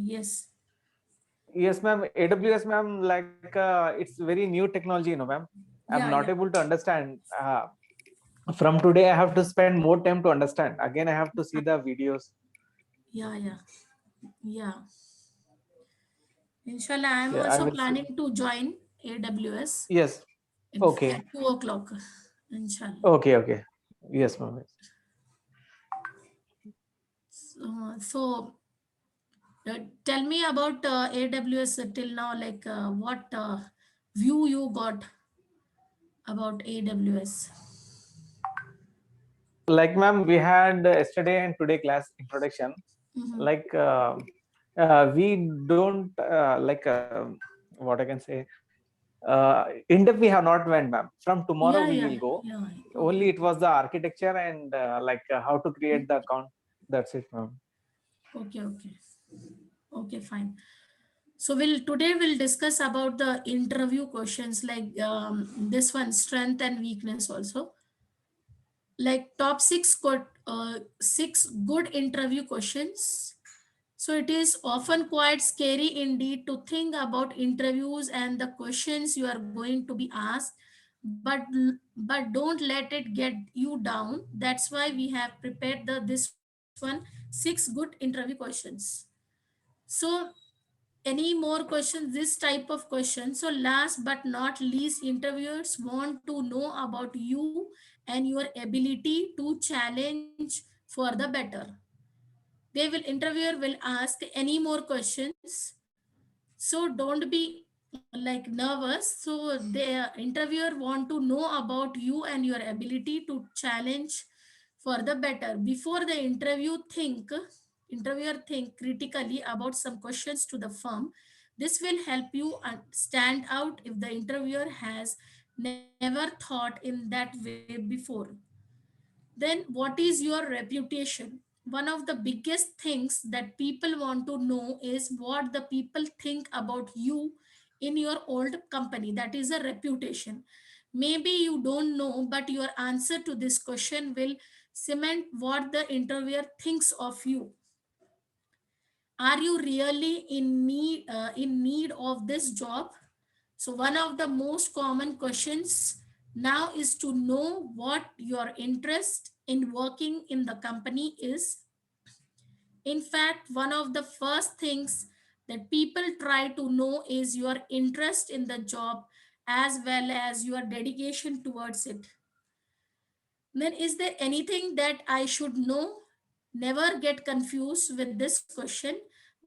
Yes. Yes, ma'am. AWS, ma'am, like it's very new technology, ma'am. I'm Yeah, not yeah, able to understand. From today, I have to spend more time to understand. Again, I have to see the videos. yeah, yeah, yeah. Inshallah, I am Yeah, I also will see. planning to join AWS Yes. at Okay. 2 o'clock. Inshallah. Okay. Okay. Yes, ma'am. So, tell me about AWS till now. Like, what view you got about AWS? Like, ma'am, we had yesterday and today class introduction. Mm-hmm. Like, we don't what I can say. In depth, we have not went, ma'am. From tomorrow, Yeah, we yeah, will go. yeah. Okay, Only it was the architecture and how to create the account. That's it, ma'am. okay, okay, okay. Fine. So we'll discuss about the interview questions like this one, strength and weakness also. Like top six good interview questions. So it is often quite scary indeed to think about interviews and the questions you are going to be asked, but don't let it get you down. That's why we have prepared this one, six good interview questions. So any more questions, this type of question. So last but not least, interviewers want to know about you and your ability to challenge for the better. Interviewer will ask any more questions, so don't be like nervous. So the interviewer want to know about you and your ability to challenge for the better. Before the interviewer think critically about some questions to the firm. This will help you stand out if the interviewer has never thought in that way before. Then what is your reputation? One of the biggest things that people want to know is what the people think about you in your old company. That is a reputation. Maybe you don't know, but your answer to this question will cement what the interviewer thinks of you. Are you really in need of this job? So one of the most common questions now is to know what your interest in working in the company is. In fact, one of the first things that people try to know is your interest in the job as well as your dedication towards it. Then, is there anything that I should know? Never get confused with this question.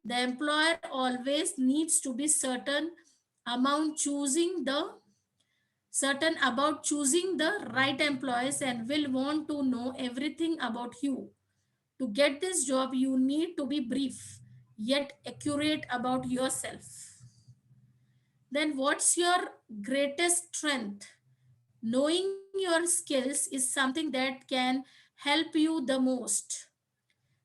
The employer always needs to be certain about choosing the right employees and will want to know everything about you. To get this job, you need to be brief yet accurate about yourself. Then, what's your greatest strength? Knowing your skills is something that can help you the most.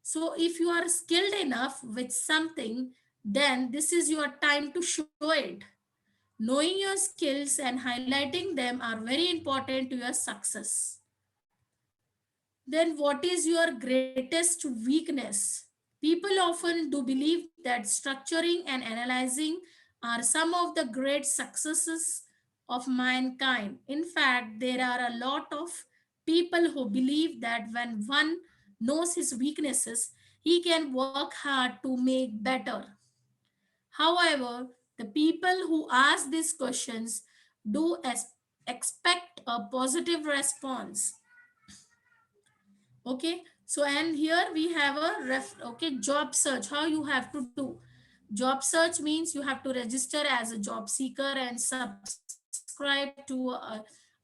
So, if you are skilled enough with something, then this is your time to show it. Knowing your skills and highlighting them are very important to your success. Then, what is your greatest weakness? People often do believe that structuring and analyzing are some of the great successes of mankind. In fact, there are a lot of people who believe that when one knows his weaknesses, he can work hard to make better. However, the people who ask these questions expect a positive response. Okay, so and here we have job search. How you have to do job search means you have to register as a job seeker and subscribe to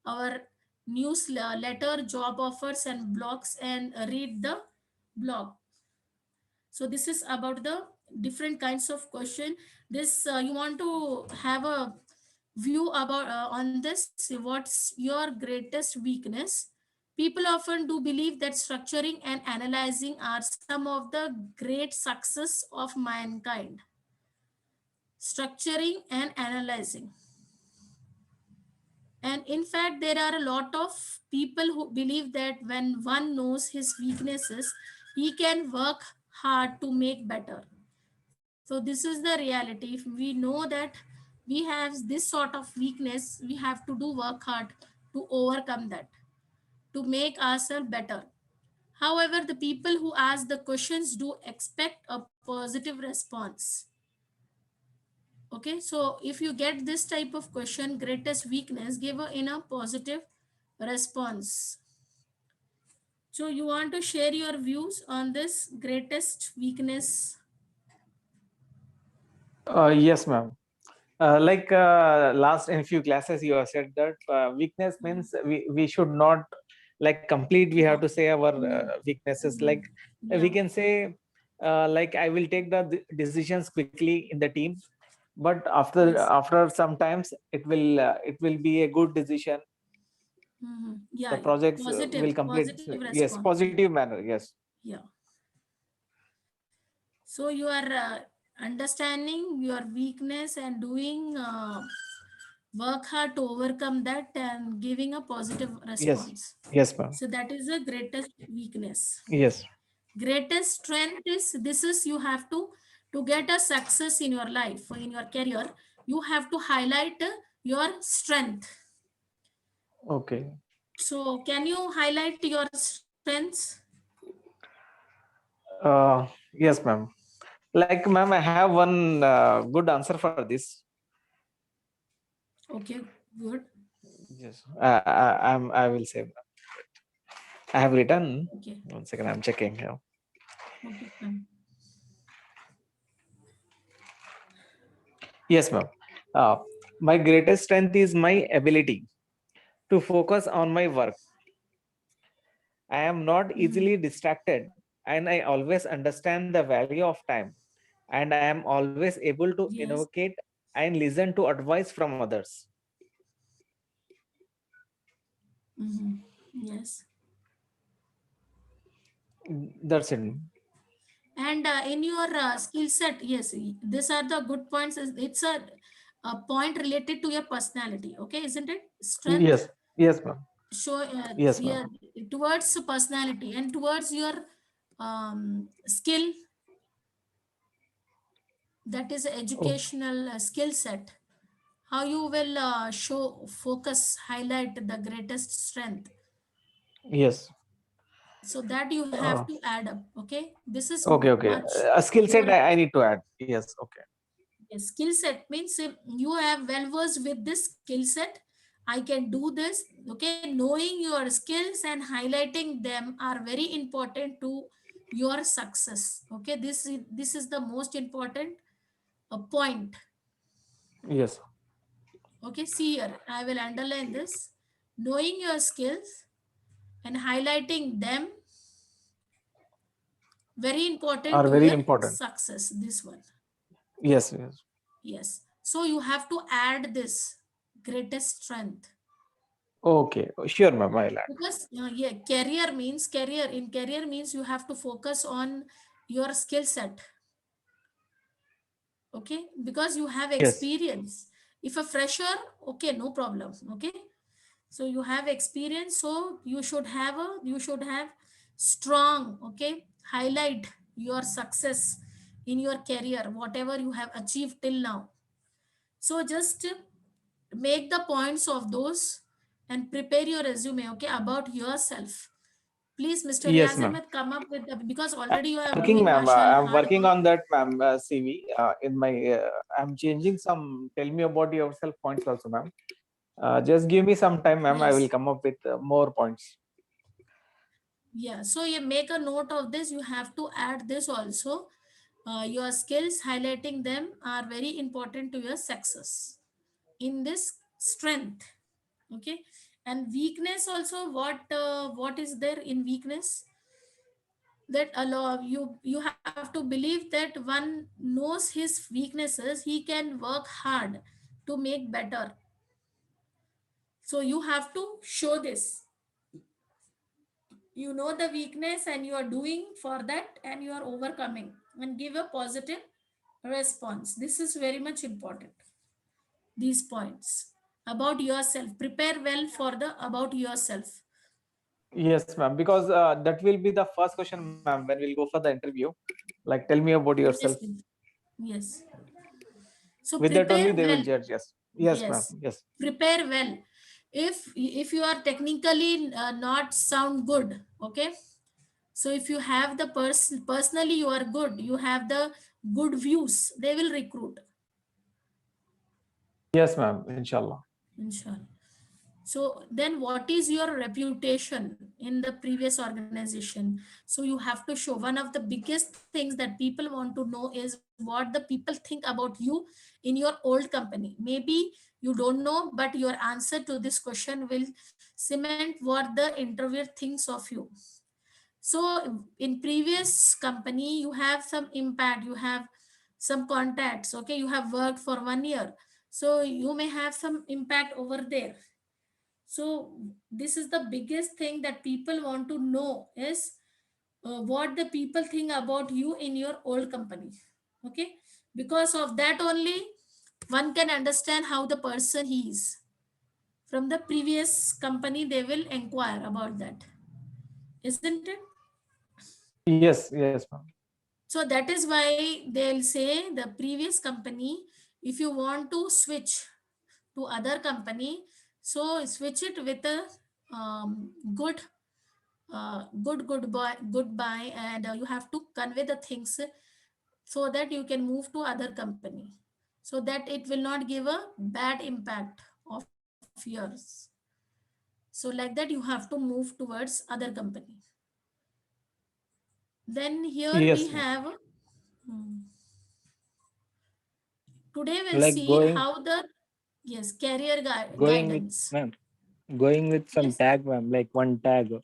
our newsletter, job offers and blogs, and read the blog. So this is about the different kinds of question. This you want to have a view about on this. What's your greatest weakness? People often do believe that structuring and analyzing are some of the great success of mankind. Structuring and analyzing. And in fact, there are a lot of people who believe that when one knows his weaknesses, he can work hard to make better. So this is the reality. If we know that we have this sort of weakness, we have to do work hard to overcome that, to make ourselves better. However, the people who ask the questions do expect a positive response. Okay, so if you get this type of question, greatest weakness, give a in a positive response. So you want to share your views on this greatest weakness? Yes, ma'am. Like last in few classes, you have said that weakness Mhm. means we should not like complete. We have Yeah. to say our Mm. weaknesses. Yeah. Like we Yeah. can say, like I will take the decisions quickly in the team, but Yes. after sometimes it will be a good decision. Yeah. The Yeah. projects will complete. Positive Yes, response. positive manner. Yes, Yeah. So you are understanding your weakness and doing work hard to overcome that and giving a positive yes, response. yes, ma'am. So that is the greatest weakness. Yes, Greatest strength is this is you have to get a success in your life, in your career. You have to highlight your strength. okay. So can you highlight your strengths? Yes, ma'am. Like, ma'am, I have one good answer for this. Okay, good. Yes, I will say. I have written. Okay. 1 second, I'm checking here. Okay, fine. Yes, ma'am. Uh, my greatest strength is my ability to focus on my work. I am not Mhm. easily distracted, and I always understand the value of time. And I am always able to Yes. innovate and listen to advice from others. Mhm. Yes. That's it. And in your skill set, yes, these are the good points. It's a point related to your personality. Okay, isn't it? Strength Yes, yes, ma'am. show Yes, ma'am. yeah, towards personality and towards your skill, that is Oh, educational skill set. How you will show focus, highlight the greatest strength, yes. so that you have Uh, to add up. Okay, this is okay, okay. much A skill your set I need to add. Yes, okay. skill set means if you have well versed with this skill set, I can do this. Okay, knowing your skills and highlighting them are very important to your success. Okay, this is the most important point. Yes, Okay, see here, I will underline this. Knowing your skills and highlighting them, very important are to very your important. success, this one. Yes, yes. Yes, so you have to add this greatest strength. Okay, sure, ma'am. I'll add. Because yeah, career in career means you have to focus on your skill set. Okay, because you have Yes, experience. If a fresher, okay, no problem. Okay, so you have experience, so you should have strong, okay, highlight your success in your career, whatever you have achieved till now. So just make the points of those and prepare your resume, okay, about yourself. Please, Mr. yes, Riaz ma'am. Ahmed, come up with the, because I'm already you are working, doing ma'am. Marshall I'm hard working work. on that, ma'am. CV in my. I'm changing some. Tell me about yourself points also, ma'am. Just give me some time, ma'am. I will Yes. come up with more points. Yeah. So you make a note of this. You have to add this also. Your skills, highlighting them are very important to your success in this strength. Okay. And weakness also, what is there in weakness? That allow you have to believe that one knows his weaknesses, he can work hard to make better. So you have to show this. You know the weakness and you are doing for that and you are overcoming and give a positive response. This is very much important. These points about yourself. Prepare well for the about yourself. Yes, ma'am. Because that will be the first question, ma'am, when we'll go for the interview. Like, tell me about yourself. Yes, yes. Yes. So With that only prepare they will well. judge us. Yes, ma'am. Yes, Yes. prepare well. If you are technically not sound good, okay, so if you have the personally you are good, you have the good views, they will recruit, Yes, ma'am. Inshallah. inshallah. So then what is your reputation in the previous organization? So you have to show. One of the biggest things that people want to know is what the people think about you in your old company. Maybe you don't know, but your answer to this question will cement what the interviewer thinks of you. So in previous company, you have some impact, you have some contacts, okay, you have worked for 1 year. So you may have some impact over there. So this is the biggest thing that people want to know is what the people think about you in your old company. Okay, because of that only one can understand how the person he is. From the previous company, they will inquire about that, isn't it? Yes, yes, ma'am. So that is why they'll say the previous company, if you want to switch to other company, so switch it with a good goodbye, and you have to convey the things so that you can move to other company, so that it will not give a bad impact of yours. So like that you have to move towards other company. Then here we Yes, ma'am. have, today we'll Like see going how the, yes, career going with guidance. ma'am, going with some Yes, tag, ma'am, like one tag, yes,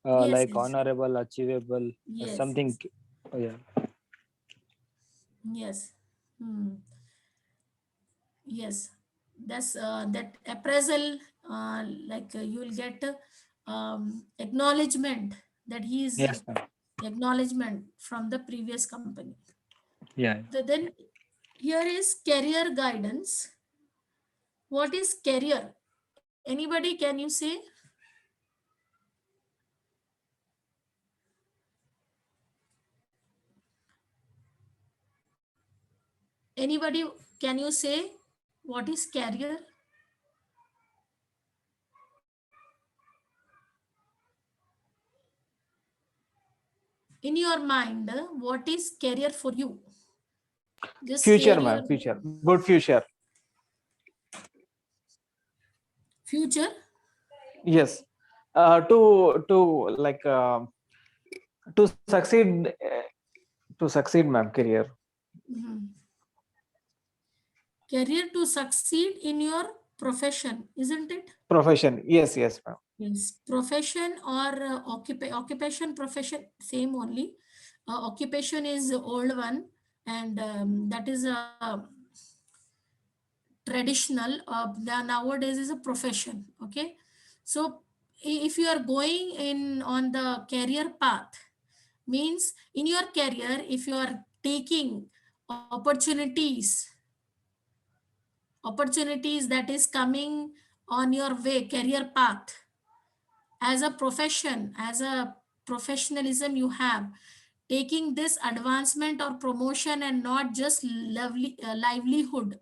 like yes, honorable, achievable, yes, something. yes, Oh, yeah. yes. Hmm. Yes, that's that appraisal, you will get acknowledgement that he is Yes, ma'am. acknowledgement from the previous company. Yeah. Then here is career guidance. What is career? Anybody can you say? Anybody can you say what is career in your mind? What is career for you? Just share Future, your ma'am. Future. Good future. future. Yes. To like to succeed to succeed, ma'am. Career. Mhm. Career to succeed in your profession, isn't it? Profession. Yes, yes, ma'am. Yes, profession or occupation, profession, same only. Occupation is the old one, and that is a traditional. Nowadays is a profession. Okay, so if you are going in on the career path, means in your career, if you are taking opportunities that is coming on your way career path, as a profession, as a professionalism you have, taking this advancement or promotion and not just livelihood,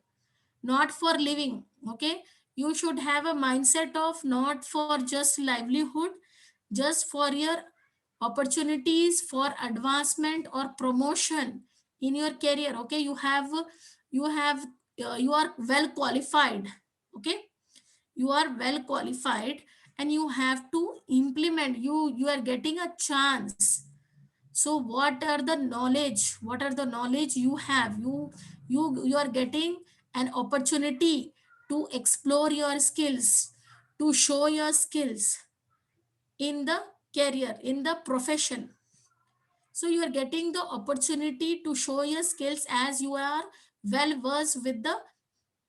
not for living. Okay, you should have a mindset of not for just livelihood, just for your opportunities for advancement or promotion in your career. Okay, you have you are well qualified. Okay, you are well qualified, and you have to implement. You are getting a chance. So what are the knowledge you have? You are getting an opportunity to explore your skills, to show your skills in the career, in the profession. So you are getting the opportunity to show your skills as you are well versed with the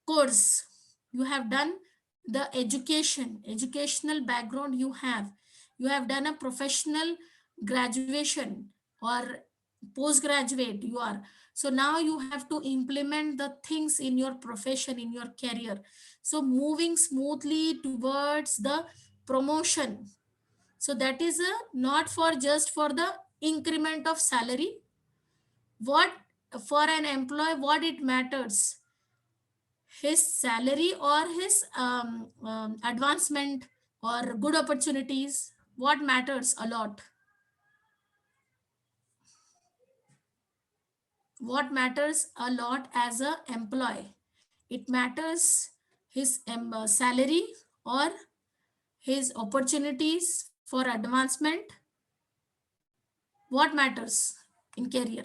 course you have done, the educational background you have done a professional graduation or postgraduate you are. So now you have to implement the things in your profession, in your career, so moving smoothly towards the promotion. So that is a not for just for the increment of salary. What for an employee, what it matters, his salary or his advancement or good opportunities? What matters a lot? What matters a lot as a employee? It matters his salary or his opportunities for advancement. What matters in career?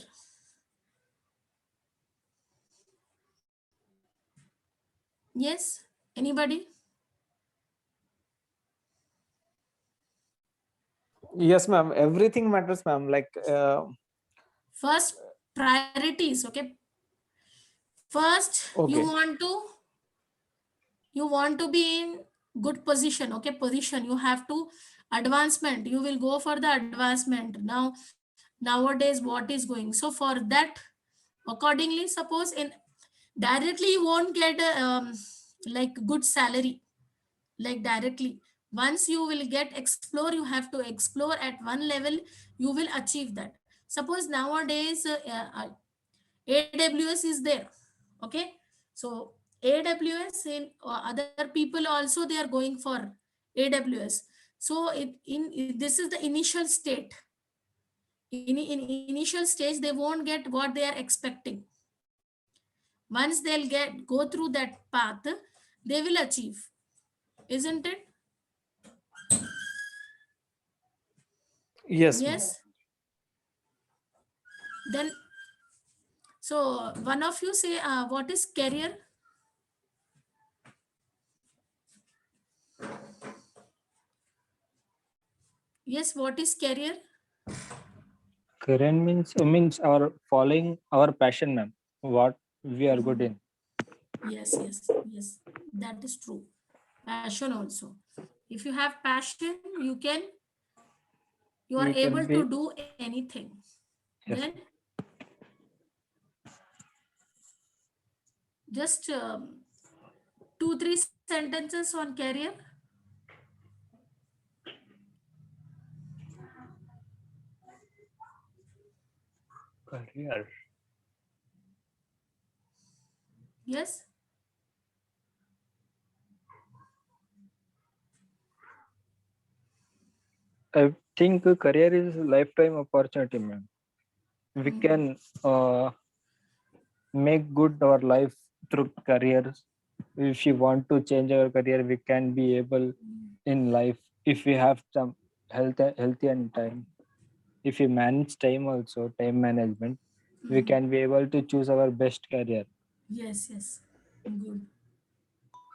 Yes, anybody? Yes, ma'am. Everything matters, ma'am. Like, First, priorities. Okay, first okay. you want to be in good position. Okay, position, you have to advancement, you will go for the advancement. Now nowadays what is going, so for that, accordingly, suppose in directly you won't get a, like good salary, like directly. Once you will get explore, you have to explore at one level, you will achieve that. Suppose nowadays AWS is there. Okay, so AWS in other people also they are going for AWS. So this is the initial state. In initial stage they won't get what they are expecting. Once they'll get go through that path, they will achieve, isn't it? Yes, ma'am. Yes. Then, so one of you say, what is career? Yes, what is career? Career means our following our passion, ma'am. What we are good in. Yes, yes, yes. That is true. Passion also. If you have passion, you are We can able to be do anything. Then yes. just two, three sentences on career. Career. Yes. I think a career is a lifetime opportunity, ma'am. We can make good our life through careers. If you want to change our career, we can be able in life if we have some healthy and time. If we manage time also, time management, we can be able to choose our best career. Yes, yes. Good.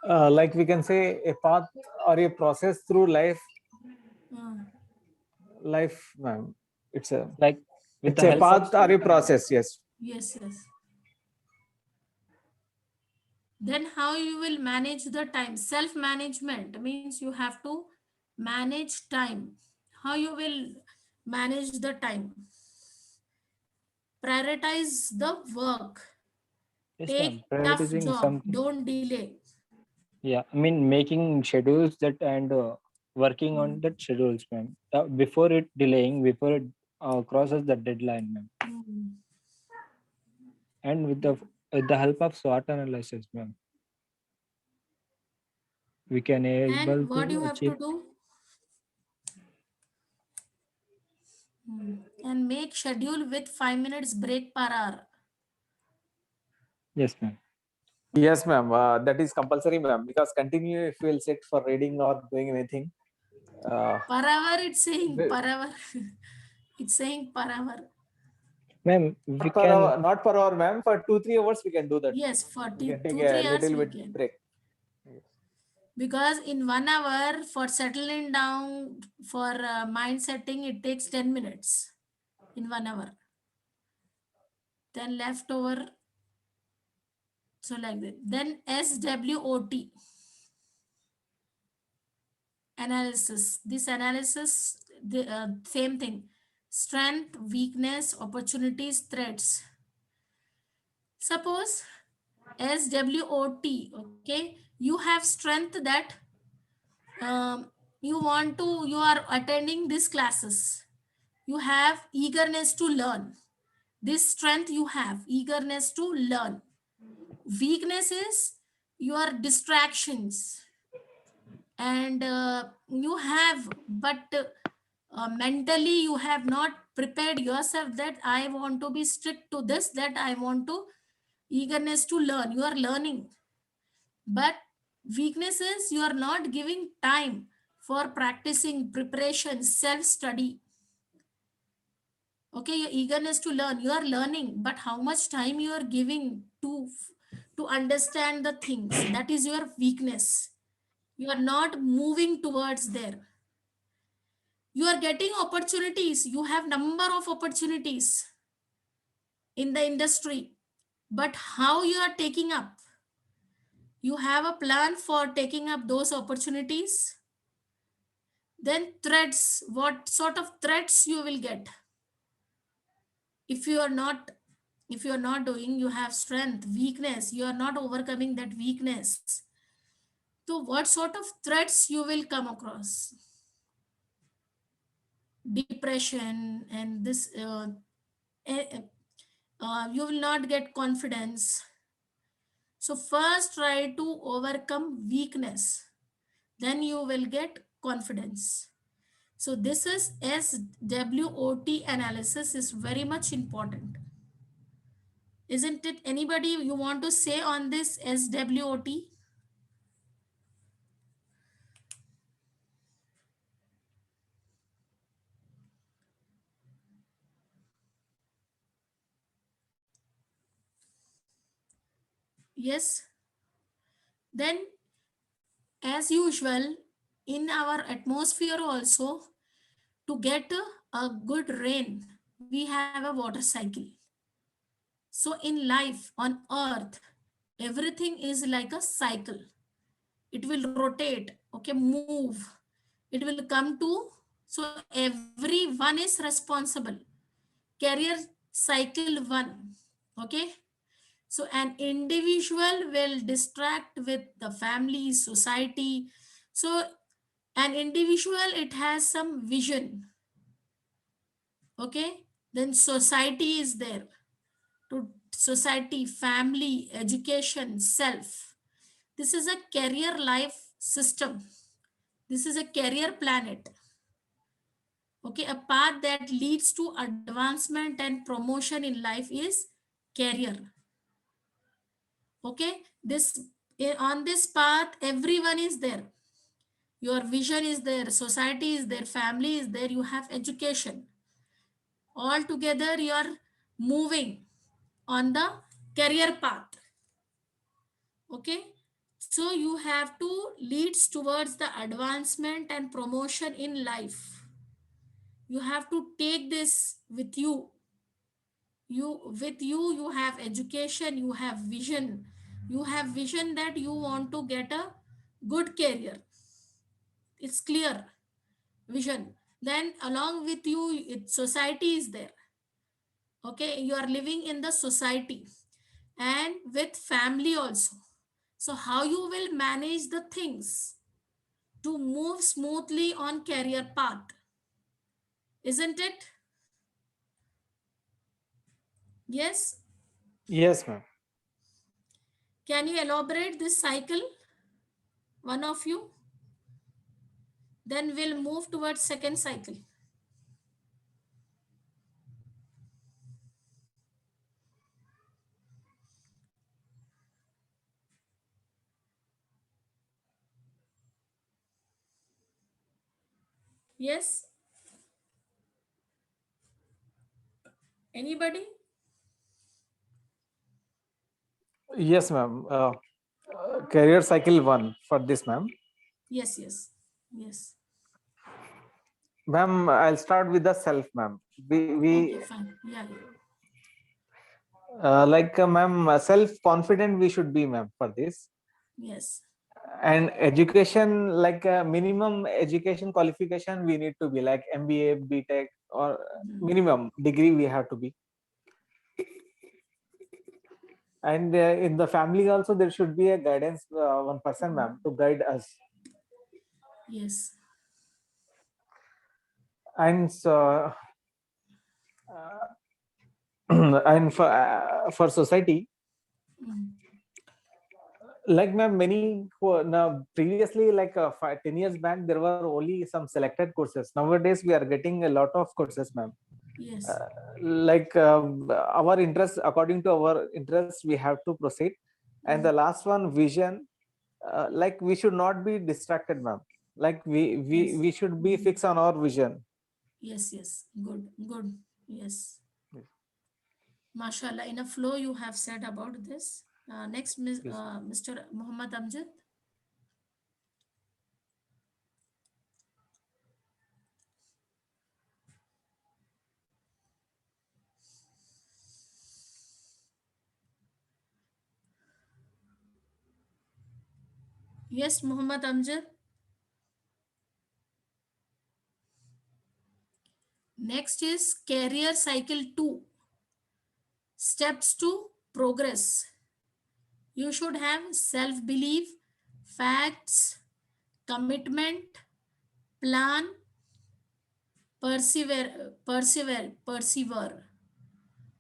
Like we can say a path or a process through Uh, life, ma'am. It's a Like with it's the a help of path or a process. Yes. yes, yes. Then how you will manage the time? Self management means you have to manage time. How you will manage the time? Prioritize the work. yes, ma'am. Take tough Prioritizing job, something. don't delay. Yeah, I mean making schedules that and working on that schedules, ma'am. Before it delaying, before it crosses the deadline, ma'am. Mm. And with the help of SWOT analysis, ma'am, we can able And what to you have to achieve. do? And make schedule with 5 minutes break per hour. Yes, ma'am. Yes, ma'am. That is compulsory, ma'am. Because continue if you will sit for reading or doing anything. Per hour, it's saying the- per hour. It's saying per hour. Ma'am, we not per can hour, not per hour, ma'am. For 2-3 hours we can do that. Yes, for We can take two, a 3 hours little we bit can. break. Because in 1 hour for settling down for mind setting, it takes 10 minutes in 1 hour. Then leftover, so like that. Then SWOT analysis. This analysis, the same thing: strength, weakness, opportunities, threats. Suppose SWOT, okay, you have strength that you are attending these classes, you have eagerness to learn, This strength you have, eagerness to learn. Weakness is your distractions, and you have, but mentally you have not prepared yourself that I want to be strict to this, that I want to eagerness to learn. You are learning, but weakness is you are not giving time for practicing, preparation, self study. Okay, your eagerness to learn, you are learning, but how much time you are giving to understand the things, that is your weakness. You are not moving towards there. You are getting opportunities, you have number of opportunities in the industry, but how you are taking up? You have a plan for taking up those opportunities? Then threats, what sort of threats you will get if you are not, if you are not doing? You have strength, weakness, you are not overcoming that weakness, so what sort of threats you will come across? Depression and this eh, eh, you will not get confidence. So first try to overcome weakness, then you will get confidence. So this is SWOT analysis is very much important, isn't it? Anybody you want to say on this SWOT? Yes. Then, as usual, in our atmosphere also, to get a good rain, we have a water cycle. So in life on earth, everything is like a cycle. It will rotate, okay, move. It will come to, so everyone is responsible. Career cycle one, okay. So an individual will distract with the family, society. So an individual, it has some vision, okay. Then society is there, to society, family, education, self. This is a career life system. This is a career planet. Okay, a path that leads to advancement and promotion in life is career. Okay, this on this path everyone is there. Your vision is there, society is there, family is there, you have education. All together you are moving on the career path. Okay, so you have to leads towards the advancement and promotion in life. You have to take this with you. You have education, you have vision. You have vision that you want to get a good career. It's clear vision. Then along with you, society is there. Okay, you are living in the society and with family also. So how you will manage the things to move smoothly on career path, isn't it? Yes. Yes, ma'am. Can you elaborate this cycle, one of you? Then we'll move towards second cycle. Yes. Anybody? Yes, ma'am. Career cycle one for this, ma'am. Yes, yes, yes. Ma'am, I'll start with the self, ma'am. Okay, We fine. Yeah, yeah. ma'am, self confident we should be, ma'am, for this. Yes. And education, minimum education qualification, we need to be like MBA, BTech, or Mhm. minimum degree we have to be. And in the family also, there should be a guidance, one person, ma'am, to guide us. Yes. And so, uh, And for society, Mm. like ma'am, many now previously, like 10 years back, there were only some selected courses. Nowadays we are getting a lot of courses, ma'am. Yes. uh, like our interest, according to our interest, we have to proceed. And the Mm. last one, vision. Like we should not be distracted, ma'am. Like Yes. we should be Mm. fixed on our vision. Yes, yes. Good, good. Yes. Yes, Mashallah. In a flow, you have said about this. Next, yes. Mr. Muhammad Amjad. Yes, Muhammad Amjad. Next is career cycle 2. Steps to progress. You should have self belief, facts, commitment, plan, persevere.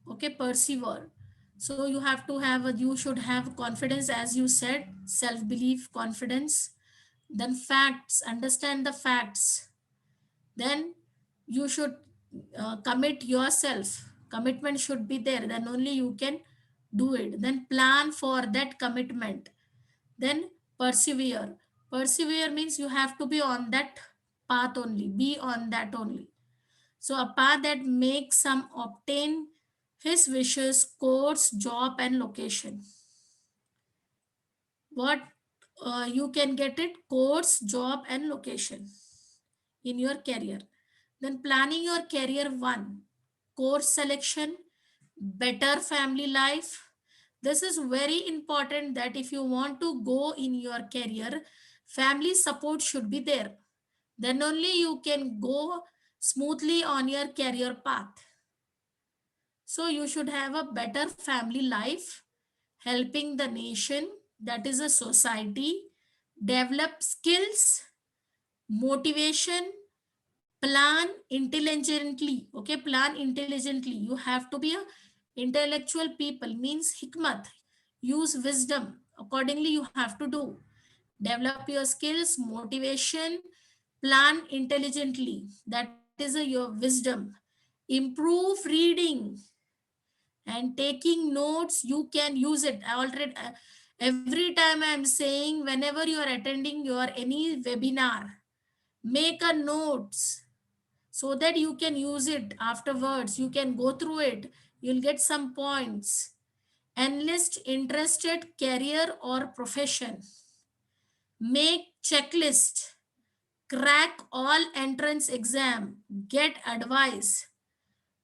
Okay, persevere. So you have to have, you should have confidence, as you said, self belief, confidence. Then facts, understand the facts. Then you should commit yourself. Commitment should be there, then only you can do it. Then plan for that commitment. Then persevere. Persevere means you have to be on that path only, be on that only. So a path that makes some obtain his wishes, course, job and location. What you can get it, course, job and location in your career. Then planning your career: 1, course selection, better family life. This is very important, that if you want to go in your career, family support should be there. Then only you can go smoothly on your career path. So you should have a better family life, helping the nation, that is a society, develop skills, motivation, plan intelligently. Okay, plan intelligently. You have to be a intellectual people, means hikmat. Use wisdom. Accordingly, you have to do. Develop your skills, motivation, plan intelligently. That is your wisdom. Improve reading and taking notes. You can use it. I already every time I am saying, whenever you are attending your any webinar, make a notes so that you can use it afterwards. You can go through it, you'll get some points. Enlist interested career or profession. Make checklist. Crack all entrance exam. Get advice.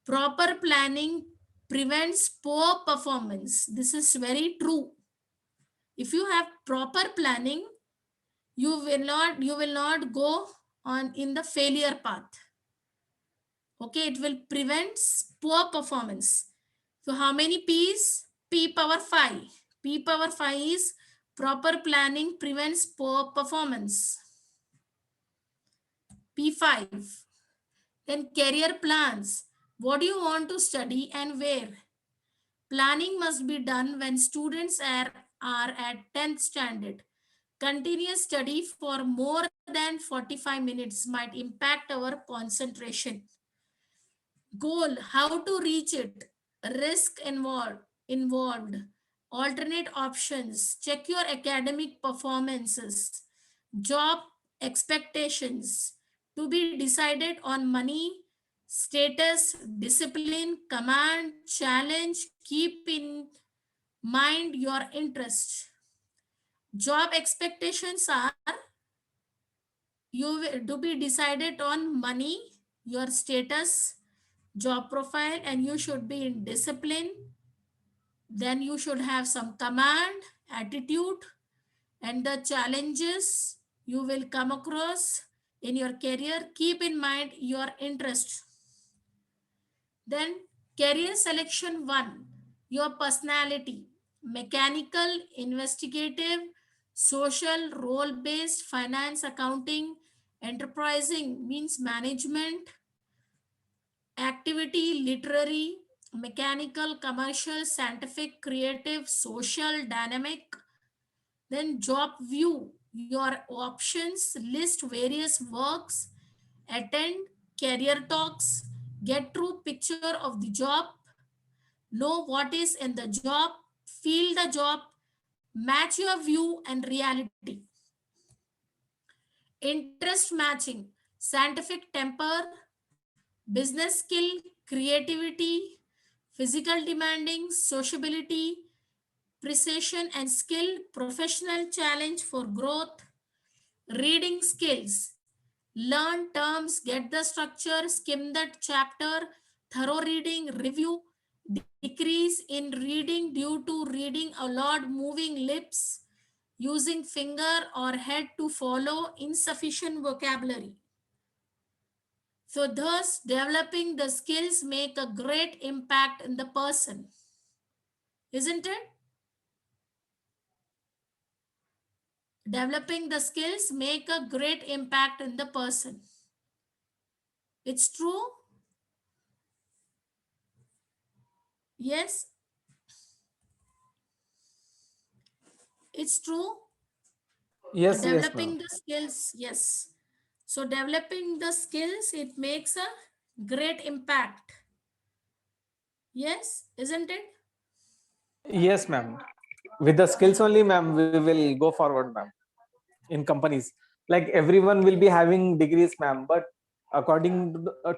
Proper planning prevents poor performance. This is very true. If you have proper planning, you will not go on in the failure path. Okay, it will prevent poor performance. So how many p's? P power 5. P power 5 is proper planning prevents poor performance. P5. Then career plans. What do you want to study and where? Planning must be done when students are at 10th standard. Continuous study for more than 45 minutes might impact our concentration. Goal: how to reach it. Risk involved. Alternate options: check your academic performances. Job expectations to be decided on money, status, discipline, command, challenge. Keep in mind your interest. Job expectations are, to be decided on money, your status, job profile, and you should be in discipline. Then you should have some command, attitude, and the challenges you will come across in your career. Keep in mind your interest. Then career selection: 1, your personality, mechanical, investigative, social, role based, finance, accounting, enterprising means management, activity, literary, mechanical, commercial, scientific, creative, social, dynamic. Then job view your options, list various works, attend career talks, get true picture of the job, know what is in the job, feel the job, match your view and reality. Interest matching, scientific temper, business skill, creativity, physical demanding, sociability, precision and skill, professional challenge for growth, reading skills, learn terms, get the structure, skim that chapter, thorough reading, review, decrease in reading due to reading a lot, moving lips, using finger or head to follow, insufficient vocabulary. So thus developing the skills make a great impact in the person, isn't it? Developing the skills make a great impact in the person. It's true. Yes, it's true. Yes, yes, ma'am. Developing the skills, yes. So developing the skills, it makes a great impact. Yes, isn't it? Yes, ma'am. With the skills Yeah. only, ma'am, we will go forward, ma'am. In companies, like everyone will be having degrees, ma'am, but according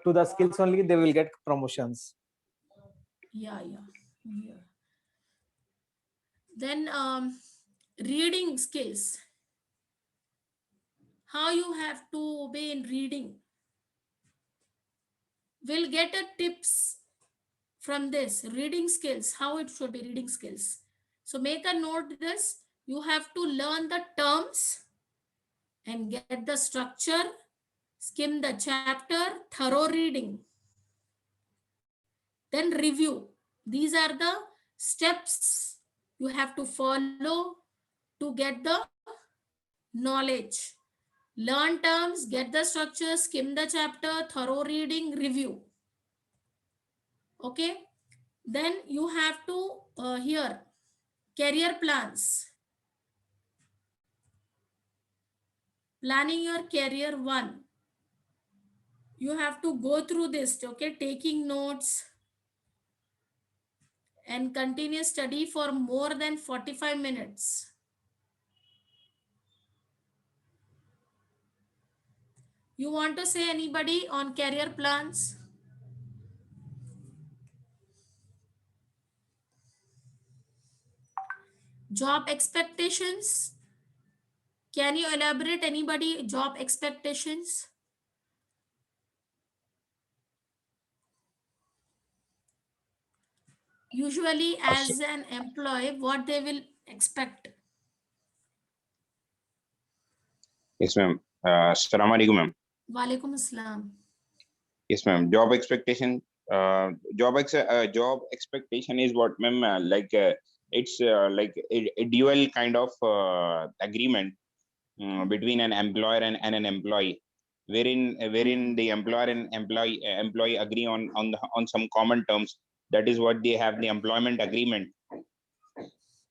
to the skills only, they will get promotions. Yeah. Then reading skills. How you have to be in reading. We'll get a tips from this reading skills, how it should be reading skills. So make a note this. You have to learn the terms and get the structure, skim the chapter, thorough reading, then review. These are the steps you have to follow to get the knowledge. Learn terms, get the structure, skim the chapter, thorough reading, review. Okay. Then you have to here career plans. Planning your career one. You have to go through this, okay, taking notes and continuous study for more than 45 minutes. You want to say anybody on career plans? Job expectations. Can you elaborate anybody job expectations? Usually As- as an employee, what they will expect. Yes, ma'am. Assalamu alaikum, ma'am. Walaikum assalam. Yes, ma'am. Job expectation is what, ma'am. It's like a dual kind of agreement between an employer and an employee, wherein the employer and employee agree on some common terms. That is what they have, the employment agreement,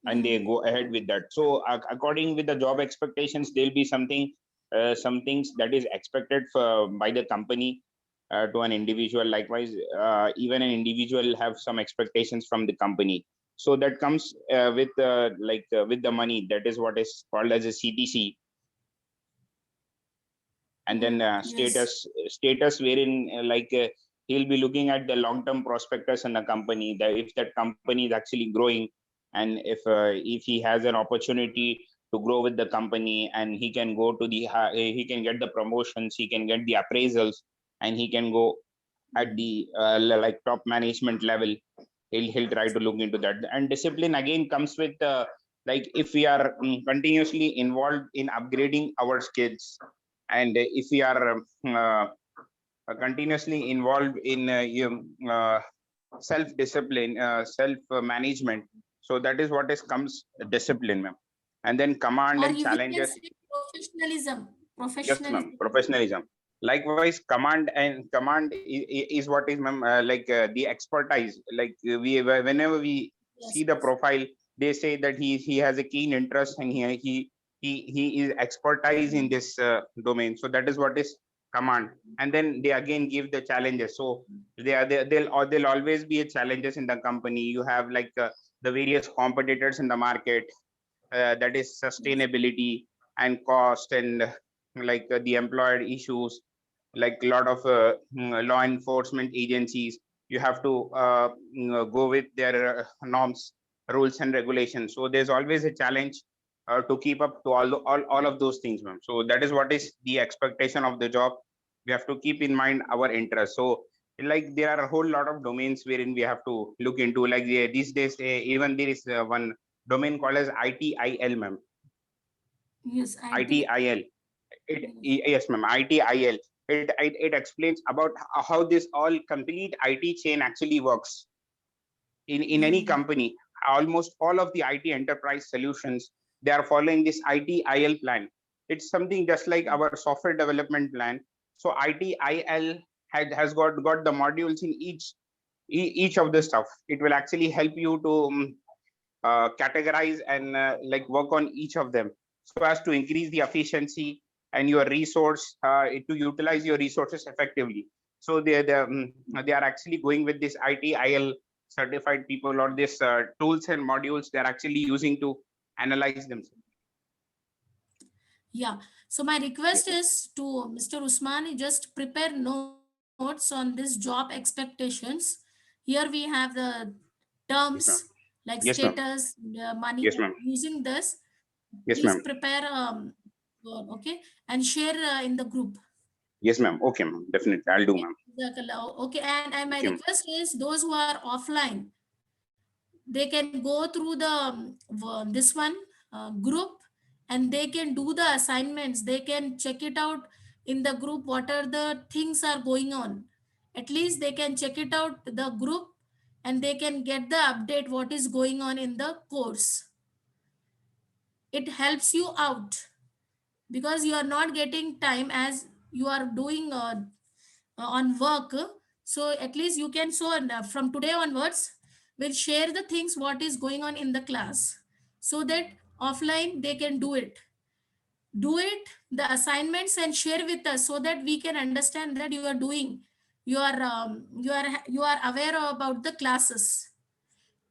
and they go ahead with that. So according with the job expectations, there'll be some things that is expected by the company to an individual. Likewise, even an individual have some expectations from the company. So that comes with the money. That is what is called as a CTC. And then Yes. status wherein he'll be looking at the long-term prospectus in a company, that if that company is actually growing, and if he has an opportunity to grow with the company, and he can go to he can get the promotions, he can get the appraisals, and he can go at the like top management level, he'll try to look into that. And discipline again comes with like if we are continuously involved in upgrading our skills, and if we are continuously involved in self discipline, self management, so that is what is comes discipline, ma'am. And then command Or and you we can challenges. say professionalism. Yes, ma'am. Professionalism. Professionalism. Likewise, command is what is, ma'am, the expertise. Like whenever we Yes, see the yes. profile, they say that he has a keen interest and he is expertise in this domain. So that is what is command. And then they again give the challenges. So they'll always be a challenges in the company. You have like the various competitors in the market, that is sustainability and cost, and the employer issues, like a lot of law enforcement agencies. You have to go with their norms, rules and regulations. So there's always a challenge to keep up to all of those things, ma'am. So that is what is the expectation of the job. We have to keep in mind our interest. So like there are a whole lot of domains wherein we have to look into, like these days, even there is one domain called as ITIL, ma'am. Yes, IT. ITIL. Yes. Yes, ma'am. ITIL. It explains about how this all complete IT chain actually works in any Hmm. company. Almost all of the IT enterprise solutions, they are following this ITIL plan. It's something just like our software development plan. So ITIL has got the modules in each of the stuff. It will actually help you to categorize and work on each of them, so as to increase the efficiency and your resource, to utilize your resources effectively. So they are actually going with this ITIL certified people, or this tools and modules they're actually using to analyze themselves. Yeah. So my Yes, request ma'am. is to Mr. Usman, you just prepare notes on this job expectations. Here we have the terms Yes, ma'am. like Yes, ma'am. status, money. Yes, ma'am. Using this, Yes, please ma'am. prepare okay, and share in the group. Yes, ma'am. Okay, ma'am. Definitely, I'll do, Okay. ma'am. Okay, and my Okay, ma'am. request is those who are offline, they can go through the this one group, and they can do the assignments. They can check it out in the group what are the things are going on. At least they can check it out the group, and they can get the update what is going on in the course. It helps you out because you are not getting time as you are doing on work. So at least you can, so from today onwards we'll share the things what is going on in the class, so that offline they can do it the assignments and share with us, so that we can understand that you are doing, you are aware about the classes.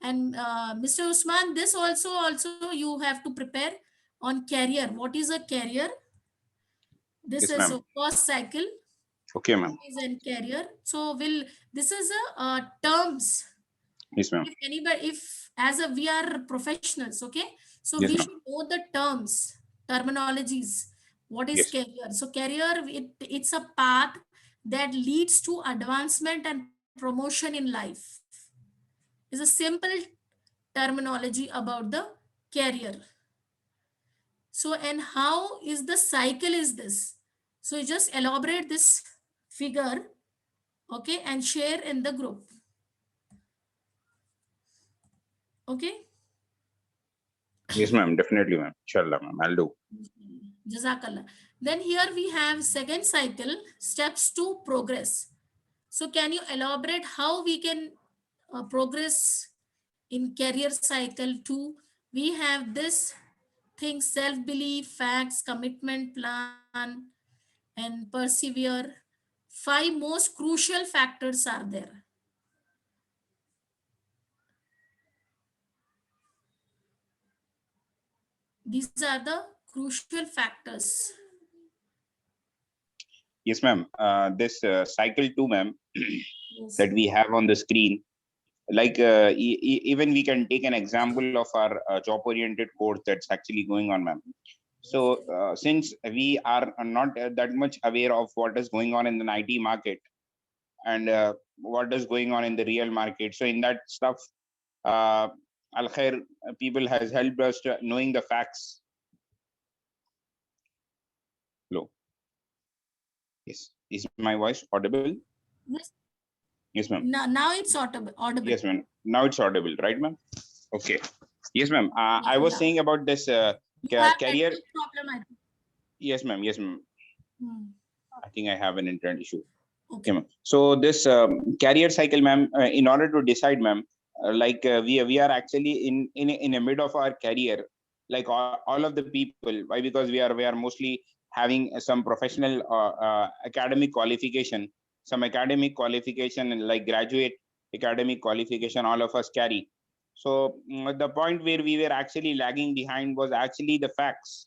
And Mr. Usman, this also you have to prepare on career. What is a career? This Yes, is ma'am. a cost cycle. Okay, What ma'am. is in career? So will, this is a terms. Yes, ma'am. If anybody, if as a we are professionals, okay, so Yes, we ma'am. should know the terms, terminologies. What is Yes. career? So career, it's a path that leads to advancement and promotion in life. Is a simple terminology about the career. So, and how is the cycle is this? So you just elaborate this figure, okay, and share in the group, okay. Yes, ma'am. Definitely, ma'am. Inshallah, ma'am. I'll do. Jazakallah. Then here we have second cycle, steps to progress. So can you elaborate how we can progress in career cycle 2? We have this thing, self-belief, facts, commitment, plan, and persevere. Five most crucial factors are there. These are the crucial factors. Yes, ma'am. This cycle 2, ma'am, Yes. that we have on the screen, even we can take an example of our job oriented course that's actually going on, ma'am. So since we are not that much aware of what is going on in the IT market, and what is going on in the real market, so in that stuff, uh, Al Khair people has helped us to knowing the facts. Hello. Yes. Is my voice audible? Yes. Yes, ma'am. Now it's audible. Yes, ma'am. Now it's audible, right, ma'am? Okay. Yes, ma'am. Yeah, I was yeah. saying about this You have career. network problem, I think. Yes, ma'am. Yes, ma'am. Hmm. I think I have an internet issue. Okay. Okay, ma'am. So this career cycle, ma'am, in order to decide, ma'am, we are actually in a mid of our career, like all of the people. Why? Because we are mostly having some professional academic qualification, some academic qualification, and like graduate academic qualification, all of us carry. So the point where we were actually lagging behind was actually the facts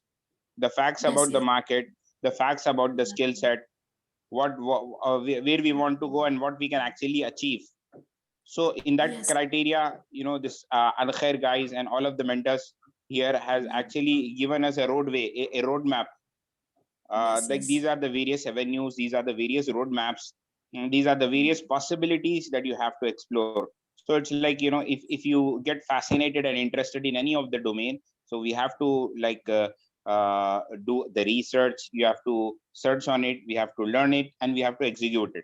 Yes, about the yes. market, the facts about the skill set, where we want to go and what we can actually achieve. So in that Yes. criteria, this Al Khair guys and all of the mentors here has actually given us a roadway, a roadmap. Yes, Like yes. these are the various avenues, these are the various roadmaps, these are the various possibilities that you have to explore. So it's like, if you get fascinated and interested in any of the domain, so we have to like do the research, you have to search on it, we have to learn it, and we have to execute it.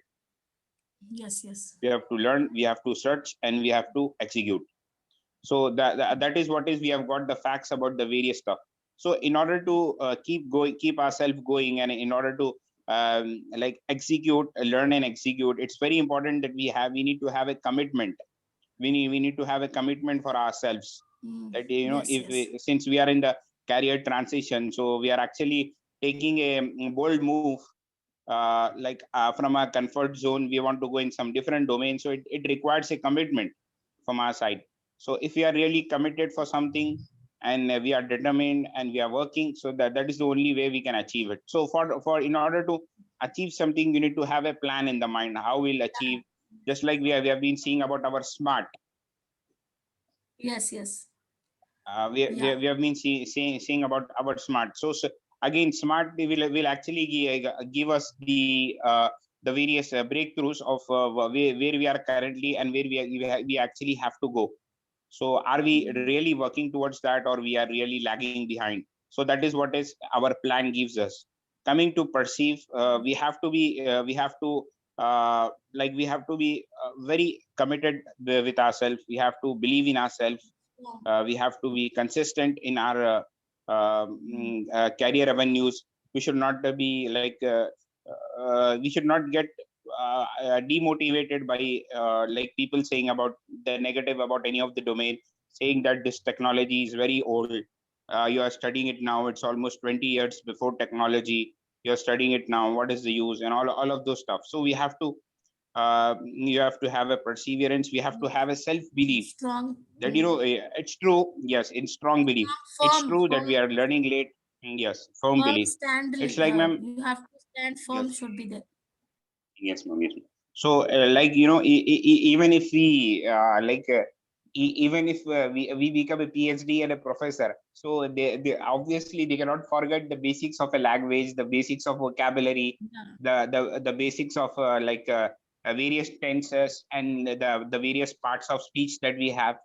Yes, yes. We have to learn, we have to search, and we have to execute. So that is what is, we have got the facts about the various stuff. So in order to keep ourselves going, and in order to like execute, learn and execute, it's very important that we need to have a commitment. We need to have a commitment for ourselves, that Yes, if yes. since we are in the career transition, so we are actually taking a bold move, from our comfort zone, we want to go in some different domain, so it requires a commitment from our side. So if we are really committed for something, and we are determined and we are working, so that is the only way we can achieve it. So for in order to achieve something, you need to have a plan in the mind how we'll achieve. Just like we have been seeing about our smart, Yes, yes. we Yeah. have been seeing about our smart. So again, smart will actually give us the various breakthroughs of where we are currently and where we actually have to go. So are we really working towards that, or we are really lagging behind? So that is what is our plan gives us. Coming to perceive, we have to be very committed with ourselves. We have to believe in ourselves. We have to be consistent in our career avenues. We should not be like we should not get demotivated by like people saying about the negative about any of the domain, saying that this technology is very old. You are studying it now, it's almost 20 years before technology. You're studying it now, what is the use, and all of those stuff. So we have to you have to have a perseverance, we have to have a self belief Strong. that it's true. Yes, in strong belief, it's Firm, true that firm, we are learning late. Yes, firm firm belief. stand. It's like, ma'am. You have to stand firm. Yes, Should be there. yes, ma'am. Yes, ma'am. So like even if we even if we become a PhD and a professor, so they obviously they cannot forget the basics of a language, the basics of vocabulary, Yeah. the basics of various tenses, and the various parts of speech that we have,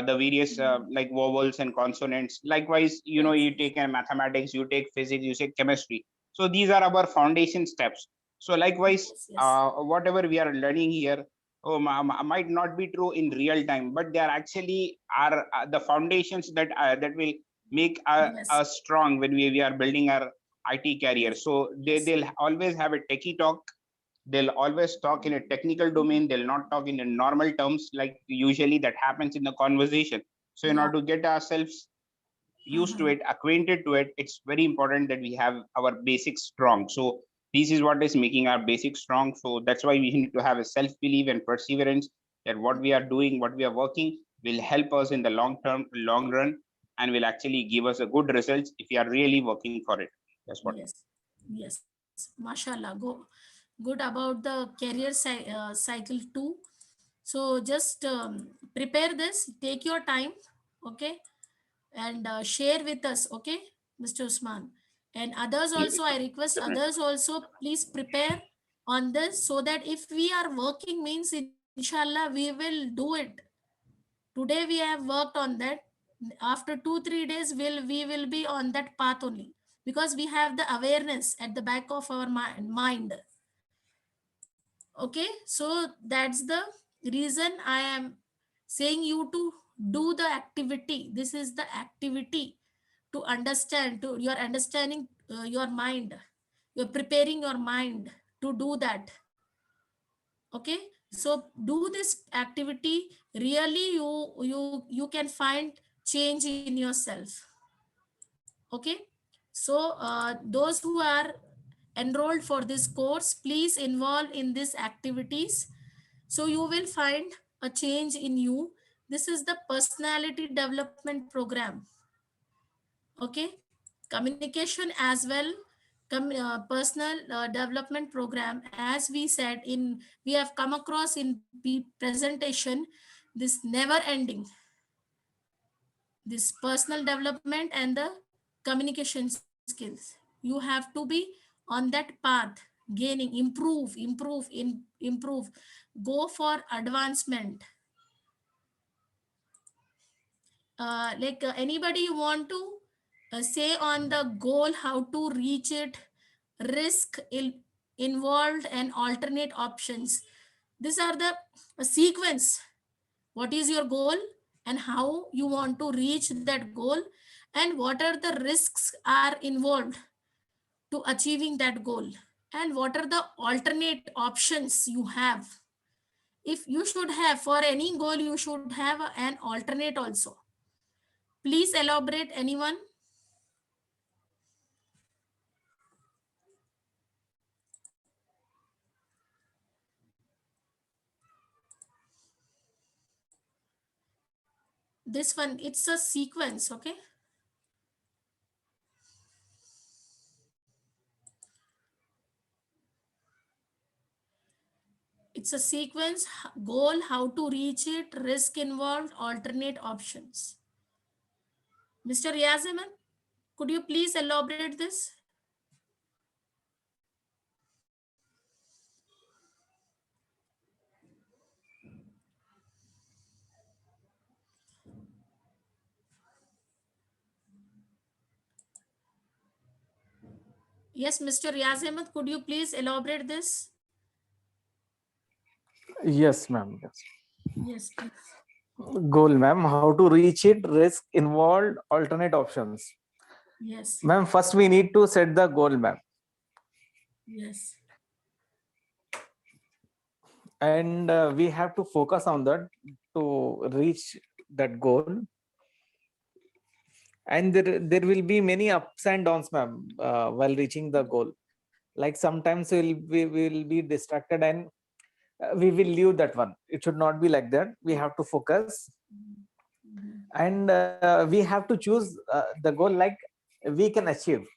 the various like vowels and consonants. Likewise, Yes, you yes, take mathematics, you take physics, you take chemistry. So these are our foundation steps. So likewise, yes, yes, whatever we are learning here, might not be true in real time, but they are actually are the foundations that will make yes, us strong when we are building our IT career. yes, So yes, they'll always have a techie talk, they'll always talk in a technical domain, they'll not talk in a normal terms like usually that happens in the conversation. So in yeah. order to get ourselves used to Uh-huh. it, acquainted to it, it's very important that we have our basics strong. So this is what is making our basics strong. So that's why we need to have a self belief and perseverance that what we are doing, what we are working will help us in the long run, and will actually give us a good results if we are really working for it. That's what. Yes, yes. Mashallah. Good about the career cycle too. So just prepare this. Take your time, okay, and share with us, okay, Mr. Usman. And others also, I request Definitely. others also, please prepare on this so that if we are working means, inshallah, we will do it. Today we have worked on that. After 2 3 days, we will be on that path only, because we have the awareness at the back of our mind. Okay, so that's the reason I am saying you to do the activity. This is the activity to understand, to your understanding your mind. you're preparing your mind to do that. Okay, so do this activity, really you can find change in yourself. Okay, so those who are enrolled for this course, please involve in these activities, so you will find a change in you. This is the personality development program. Okay, communication as well, personal development program, as we said in, we have come across in presentation, this never ending, this personal development and the communication skills. You have to be on that path, gaining, improve, go for advancement. Anybody you want to say on the goal, how to reach it, risk involved and alternate options. These are the sequence. What is your goal and how you want to reach that goal, and what are the risks are involved to achieving that goal, and what are the alternate options you have. If you should have, for any goal you should have an alternate also. Please elaborate, anyone. This one, it's a sequence. Okay, it's a sequence. Goal, how to reach it, risk involved, alternate options. Mr. Riaz Ahmed, could you please elaborate this? Yes, Mr. Riaz Ahmed, could you please elaborate this? Yes, ma'am. Yes. Yes, please. Goal, ma'am. How to reach it? Risk involved. Alternate options. Yes, Ma'am, first we need to set the goal, ma'am. yes, And we have to focus on that to reach that goal. And there will be many ups and downs, ma'am, while reaching the goal. Like sometimes we will be distracted and we will leave that one. It should not be like that. We have to focus, and we have to choose the goal like we can achieve.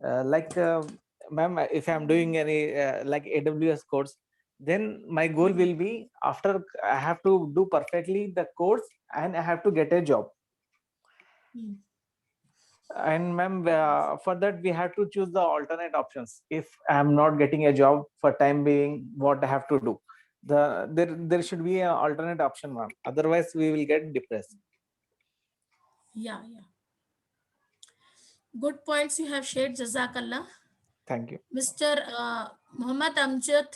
Ma'am, if I'm doing any like AWS course, then my goal will be, after I have to do perfectly the course and I have to get a job. Mm. And ma'am, for that we have to choose the alternate options. If I'm not getting a job for time being, what I have to do? There should be an alternate option, ma'am. Otherwise, we will get depressed. Yeah, yeah. Good points you have shared, Jazakallah. Thank you. Mr. Muhammad Amjad,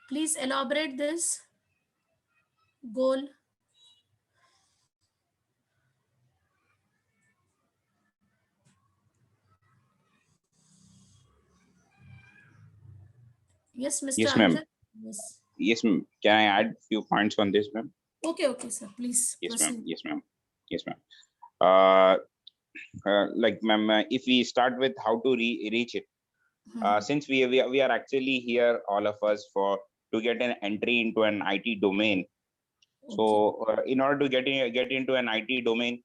please elaborate this goal. Yes, Mr. Yes, ma'am. Amjad. Yes. Yes, ma'am. Can I add few points on this, ma'am? Okay, okay, sir. Please Yes, ma'am. proceed. Yes, ma'am. Yes, ma'am. Like, ma'am, if we start with how to reach it, since we are actually here, all of us, for to get an entry into an IT domain. So in order to get into an IT domain,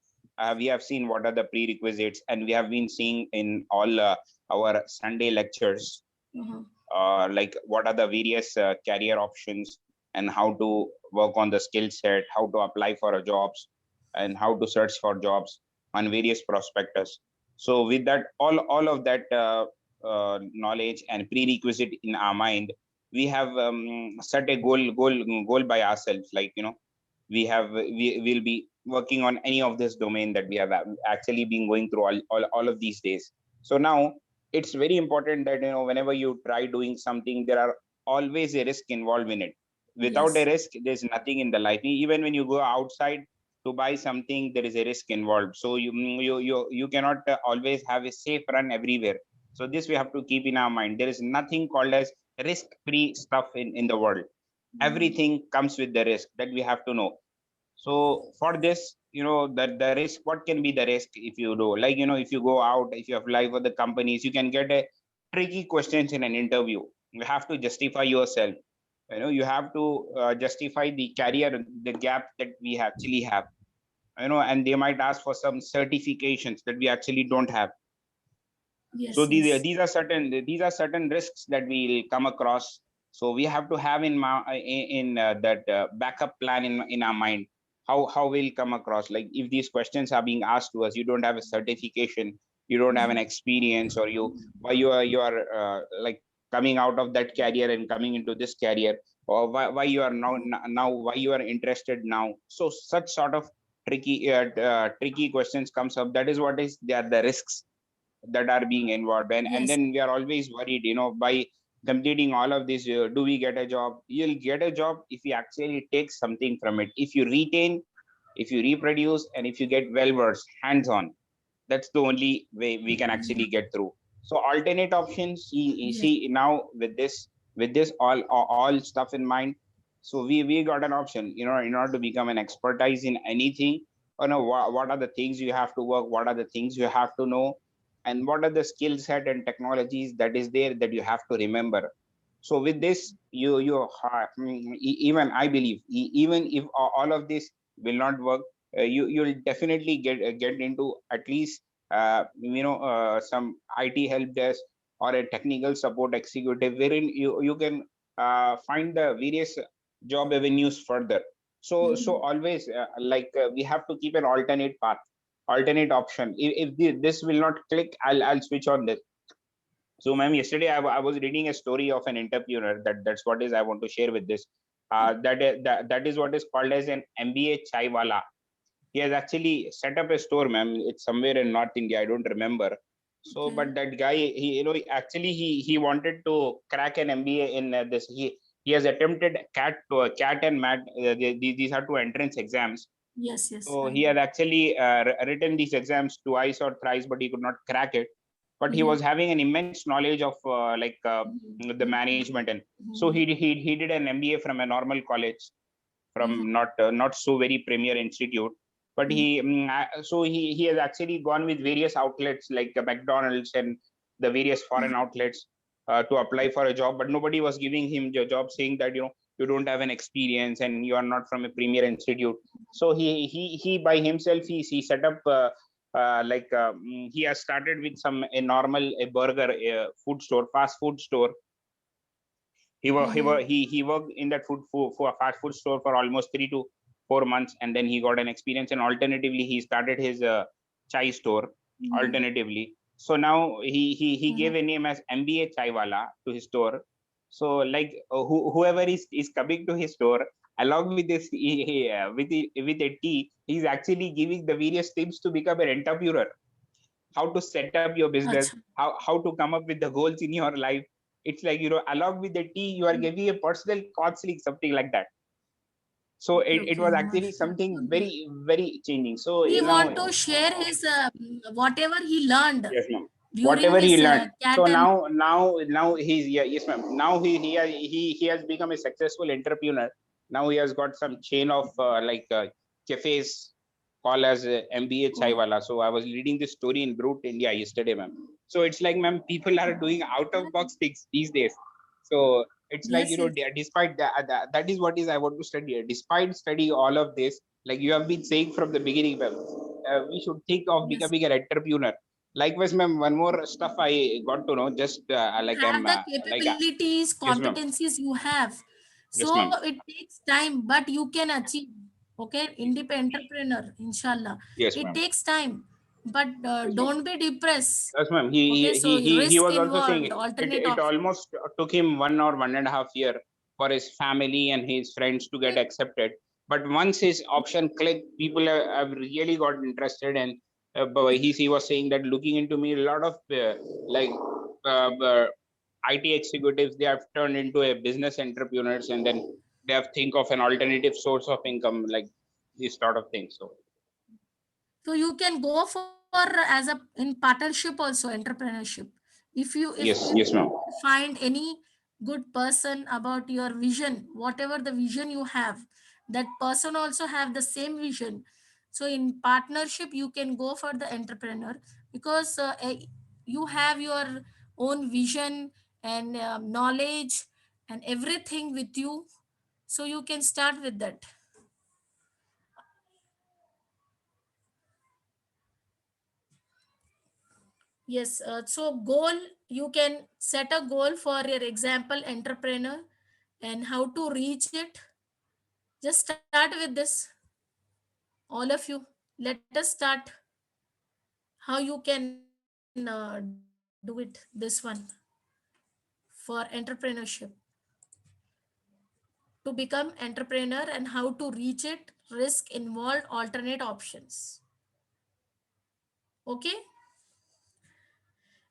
we have seen what are the prerequisites, and we have been seeing in all our Sunday lectures, like what are the various career options, and how to work on the skill set, how to apply for a jobs, and how to search for jobs on various prospectus. So with that, all of that knowledge and prerequisite in our mind, we have set a goal by ourselves. Like, we will be working on any of this domain that we have actually been going through all of these days. So now it's very important that, whenever you try doing something, there are always a risk involved in it. Without a Yes. risk, there's nothing in the life. Even when you go outside to buy something, there is a risk involved. So you cannot always have a safe run everywhere. So this we have to keep in our mind. There is nothing called as risk-free stuff in the world. Everything comes with the risk that we have to know. So for this, that the risk, what can be the risk if you do, like, if you go out, if you apply for the companies, you can get a tricky questions in an interview. You have to justify yourself. You have to justify the career, the gap that we actually have. And they might ask for some certifications that we actually don't have. So Yes. Yes. these are certain risks that we will come across. So we have to have in that backup plan in our mind, how we'll come across. Like if these questions are being asked to us, you don't have a certification, you don't have an experience, or you are like coming out of that career and coming into this career, or why you are now why you are interested now. So such sort of tricky questions comes up. That is what is they are the risks that are being involved, and Yes. then we are always worried, by completing all of this, do we get a job? You'll get a job if you actually take something from it, if you retain, if you reproduce, and if you get well versed hands on. That's the only way we can actually get through. So alternate options, you Yes. see now with this all stuff in mind. So we got an option, in order to become an expertise in anything. What are the things you have to work, what are the things you have to know, and what are the skill set and technologies that is there that you have to remember. So with this, even I believe, even if all of this will not work, you'll definitely get into at least some IT help desk or a technical support executive, wherein you can find the various job avenues further. So always, we have to keep an alternate path, alternate option. If this will not click, I'll switch on this. So, ma'am, yesterday I was reading a story of an entrepreneur. That's what is I want to share with this. That is what is called as an MBA chai wala. He has actually set up a store, ma'am. It's somewhere in North India. I don't remember. So, Okay. but that guy, actually he wanted to crack an MBA in this. He has attempted cat and mat. These are two entrance exams. Yes. Yes. So Right. he had actually written these exams twice or thrice, but he could not crack it. But he was having an immense knowledge of the management, and so he did an MBA from a normal college, from not so very premier institute. But he has actually gone with various outlets like McDonald's and the various foreign outlets to apply for a job, but nobody was giving him the job, saying that you don't have an experience and you are not from a premier institute. So he by himself he set up he has started with a normal a burger food store, fast food store. He worked in that for a fast food store for almost 3 to 4 months, and then he got an experience. And alternatively, he started his chai store. Alternatively, so now he gave a name as MBA Chai Wala to his store. So like whoever is coming to his store, along with this with a tea, he's actually giving the various tips to become an entrepreneur, how to set up your business, Acha. how to come up with the goals in your life. It's like, along with the tea, you are giving a personal counseling, something like that. So Okay. it Okay. was actually something very, very changing. So He now, want to share his whatever he learned yes, ma'am. during Whatever he his learned. cat So and now he's, yeah, yes, ma'am. Now he has become a successful entrepreneur. Now he has got some chain of cafes called as MBA Chai oh, Wala. So I was reading this story in Brute India yesterday, ma'am. So it's like, ma'am, people are doing out of box things these days. So it's like, yes, yes, despite that is what is I want to study. Despite studying all of this, like you have been saying from the beginning, ma'am, we should think of yes. becoming an entrepreneur. Likewise, ma'am, one more stuff I got to know, just You have the like, capabilities, yes, ma'am. competencies you have. Yes, So ma'am. it takes time, but you can achieve. Okay, independent entrepreneur, inshallah. Yes, It ma'am. takes time, but Yes, ma'am. don't be depressed. Yes, ma'am. Okay, so He risk was also saying involved, alternate it option. almost took him 1 or 1.5 year for his family and his friends to get accepted. But once his option clicked, people have really got interested. And he was saying that looking into me, a lot of like uh, uh, IT executives, they have turned into a business entrepreneurs, and then they have think of an alternative source of income, like this sort of thing. So you can go for as a in partnership also entrepreneurship. If you Yes, ma'am. find any good person about your vision, whatever the vision you have, that person also have the same vision. So in partnership you can go for the entrepreneur, because you have your own vision and knowledge and everything with you, so you can start with that. Yes, so goal, you can set a goal for your example entrepreneur and how to reach it. Just start with this, all of you. Let us start how you can do it, this one, for entrepreneurship. To become entrepreneur and how to reach it, risk involved, alternate options. Okay,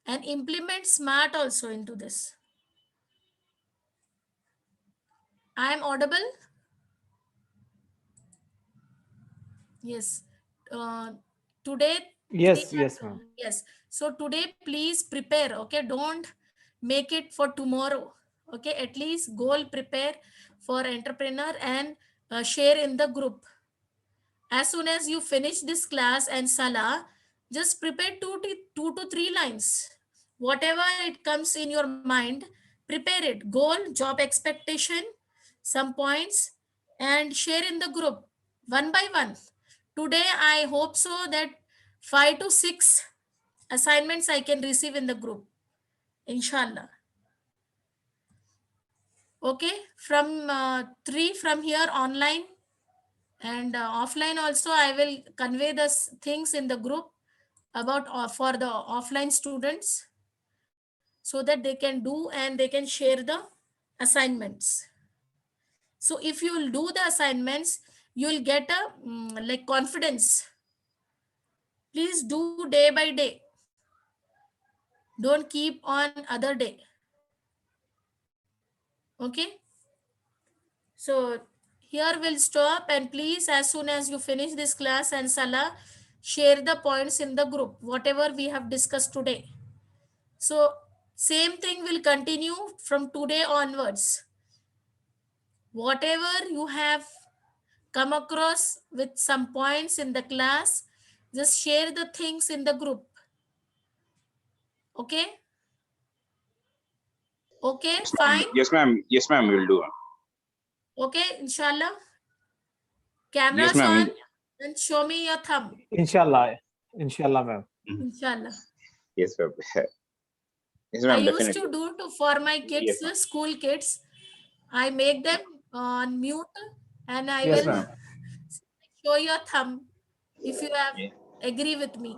and implement smart also into this. I am audible? Yes. Uh, today, Yes, yes, ma'am. yes. So today, please prepare. Okay. Don't make it for tomorrow. Okay. At least goal prepare for entrepreneur and share in the group. As soon as you finish this class and Salah, just prepare two to three lines. Whatever it comes in your mind, prepare it. Goal, job expectation, some points, and share in the group one by one. Today, I hope so that 5 to 6 assignments I can receive in the group. Inshallah. Okay. From 3 from here online, and offline also I will convey the things in the group about for the offline students, so that they can do and they can share the assignments. So if you will do the assignments, you will get a like confidence. Please do day by day, don't keep on other day. Okay, so here we'll stop, and please, as soon as you finish this class and Salah, share the points in the group, whatever we have discussed today. So same thing will continue from today onwards. Whatever you have come across with some points in the class, just share the things in the group. Okay? Okay, fine. Yes, ma'am. Yes, ma'am. We'll do. Okay, inshallah. Yes, Cameras ma'am. on and show me your thumb. Inshallah. Inshallah, ma'am. Inshallah. Yes, ma'am. Yes, I ma'am. used Definitely. to do to for my kids, Yes, ma'am. school kids. I make them on mute, and I Yes, will ma'am. show your thumb if you have Yeah. agree with me.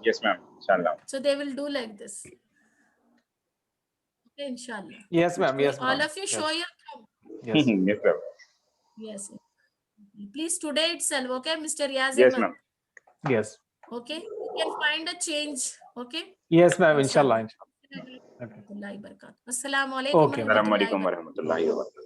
Yes, ma'am. Inshallah. So they will do like this. Okay, inshallah. Yes, ma'am. So Yes, all ma'am. of you show Yes. your thumb. Yes. Yes, ma'am. Yes. Please today itself, okay, Mr. Riaz Yes, Ahmed. ma'am. Yes. Okay, you can find a change. Okay. Yes, ma'am. Inshallah. Inshallah. Inshallah. Okay. Assalamu alaikum Okay, ma'am. Assalamu warahmatullahi alaikum wabarakatuh. warahmatullahi wabarakatuh.